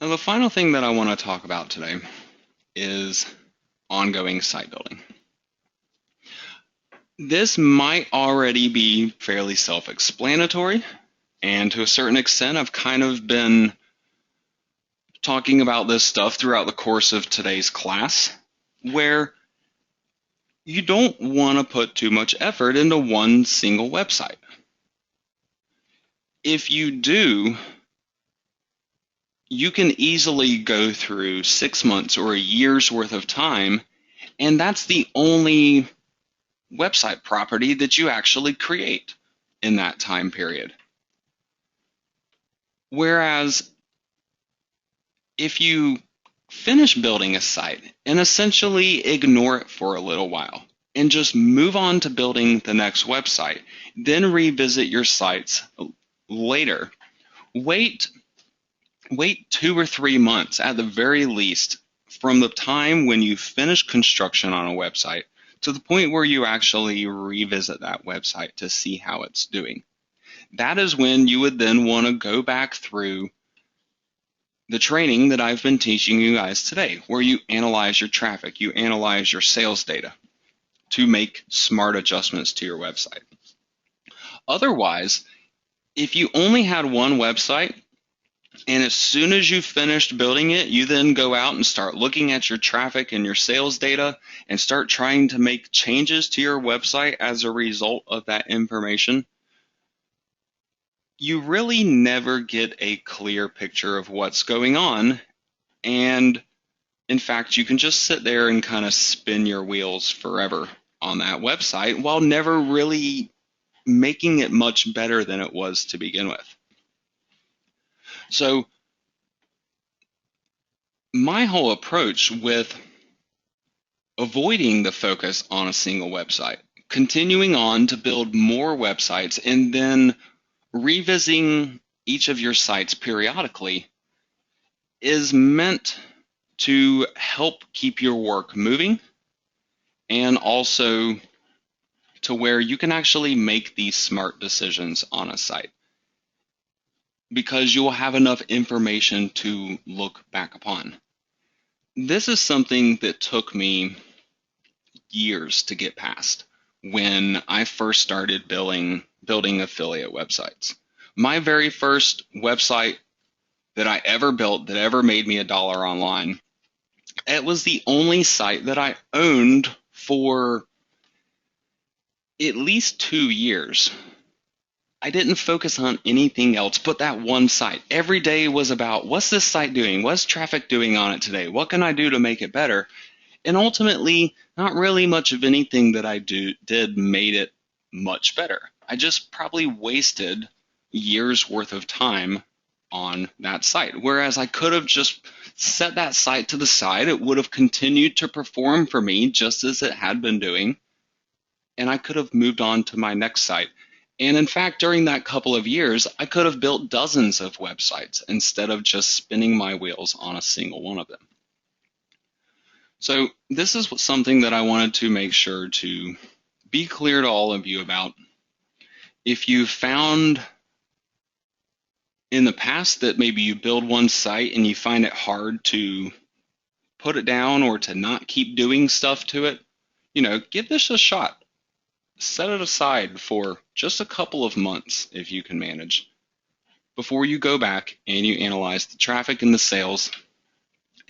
Now, the final thing that I want to talk about today is ongoing site building. This might already be fairly self-explanatory, and to a certain extent, I've kind of been talking about this stuff throughout the course of today's class, where you don't want to put too much effort into one single website. If you do, you can easily go through 6 months or a year's worth of time, and that's the only website property that you actually create in that time period. Whereas if you finish building a site and essentially ignore it for a little while and just move on to building the next website, then revisit your sites later. Wait 2 or 3 months at the very least from the time when you finish construction on a website to the point where you actually revisit that website to see how it's doing. That is when you would then want to go back through the training that I've been teaching you guys today, where you analyze your traffic, you analyze your sales data to make smart adjustments to your website. Otherwise, if you only had one website, and as soon as you finished building it, you then go out and start looking at your traffic and your sales data and start trying to make changes to your website as a result of that information, you really never get a clear picture of what's going on. And in fact, you can just sit there and kind of spin your wheels forever on that website while never really making it much better than it was to begin with. So my whole approach with avoiding the focus on a single website, continuing on to build more websites, and then revisiting each of your sites periodically is meant to help keep your work moving and also to where you can actually make these smart decisions on a site because you will have enough information to look back upon. This is something that took me years to get past when I first started building affiliate websites. My very first website that I ever built that ever made me $1 online, it was the only site that I owned for at least 2 years. I didn't focus on anything else but that one site. Every day was about, what's this site doing? What's traffic doing on it today? What can I do to make it better? And ultimately, not really much of anything that I did made it much better. I just probably wasted years worth of time on that site. Whereas I could have just set that site to the side. It would have continued to perform for me just as it had been doing. And I could have moved on to my next site. And in fact, during that couple of years, I could have built dozens of websites instead of just spinning my wheels on a single one of them. So this is something that I wanted to make sure to be clear to all of you about. If you found in the past that maybe you build one site and you find it hard to put it down or to not keep doing stuff to it, give this a shot. Set it aside for just a couple of months if you can manage before you go back and you analyze the traffic and the sales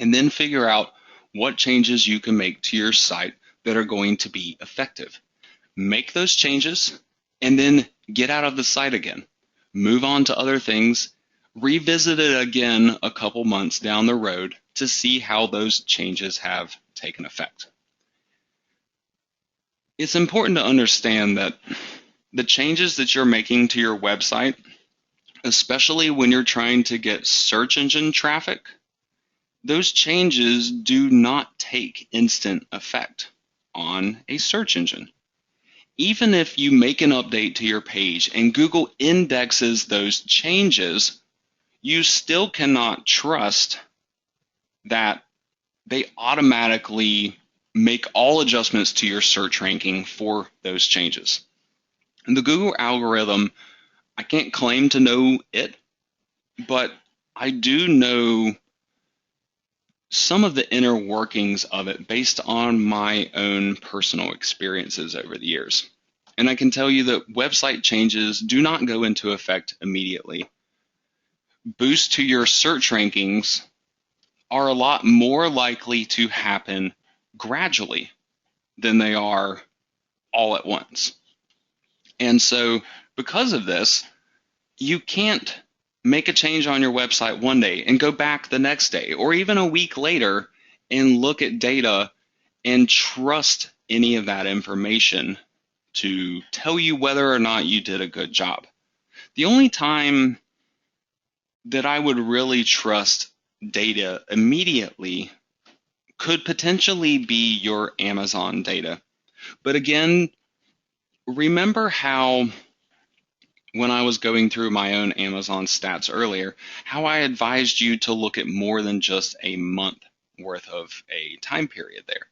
and then figure out what changes you can make to your site that are going to be effective. Make those changes and then get out of the site again. Move on to other things. Revisit it again a couple months down the road to see how those changes have taken effect. It's important to understand that the changes that you're making to your website, especially when you're trying to get search engine traffic, those changes do not take instant effect on a search engine. Even if you make an update to your page and Google indexes those changes, you still cannot trust that they automatically make all adjustments to your search ranking for those changes. And the Google algorithm, I can't claim to know it, but I do know some of the inner workings of it based on my own personal experiences over the years. And I can tell you that website changes do not go into effect immediately. Boosts to your search rankings are a lot more likely to happen gradually than they are all at once. And so, because of this, you can't make a change on your website one day and go back the next day or even a week later and look at data and trust any of that information to tell you whether or not you did a good job. The only time that I would really trust data immediately could potentially be your Amazon data. But again, remember how when I was going through my own Amazon stats earlier, how I advised you to look at more than just a month worth of a time period there.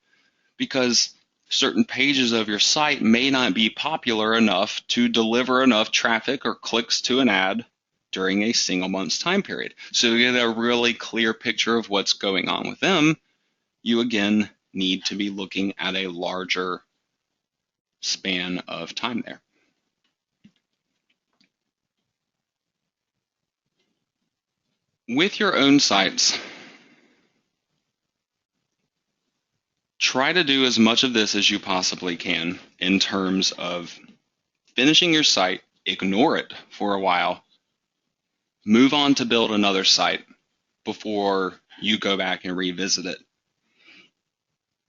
Because certain pages of your site may not be popular enough to deliver enough traffic or clicks to an ad during a single month's time period. So to get a really clear picture of what's going on with them, you again need to be looking at a larger span of time there. With your own sites, try to do as much of this as you possibly can in terms of finishing your site, ignore it for a while, move on to build another site before you go back and revisit it.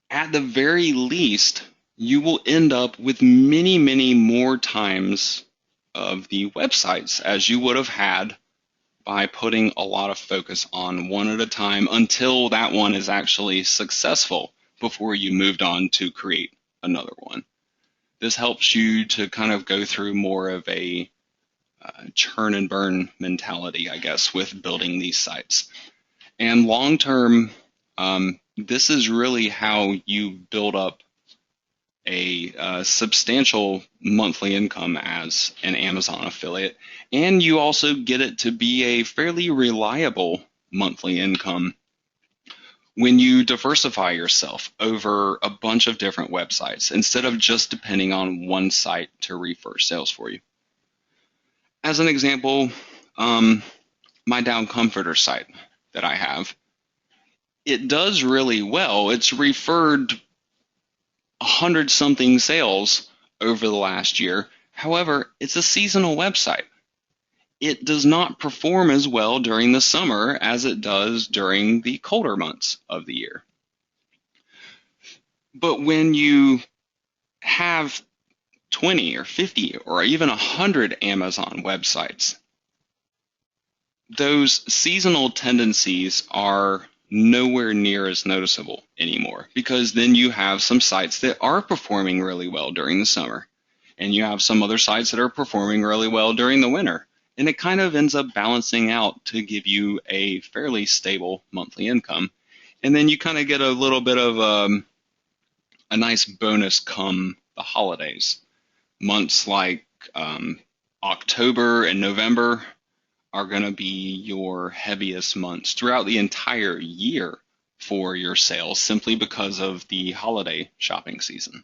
At the very least, you will end up with many, many more times of the websites as you would have had by putting a lot of focus on one at a time until that one is actually successful before you moved on to create another one. This helps you to kind of go through more of a churn and burn mentality, I guess, with building these sites. And long term, this is really how you build up a substantial monthly income as an Amazon affiliate, and you also get it to be a fairly reliable monthly income when you diversify yourself over a bunch of different websites instead of just depending on one site to refer sales for you. As an example, my Down Comforter site that I have, it does really well. It's referred 100-something sales over the last year. However, it's a seasonal website. It does not perform as well during the summer as it does during the colder months of the year. But when you have 20 or 50 or even 100 Amazon websites, those seasonal tendencies are nowhere near as noticeable anymore, because then you have some sites that are performing really well during the summer, and you have some other sites that are performing really well during the winter, and it kind of ends up balancing out to give you a fairly stable monthly income. And then you kind of get a little bit of a nice bonus come the holidays. Months like October and November are going to be your heaviest months throughout the entire year for your sales, simply because of the holiday shopping season.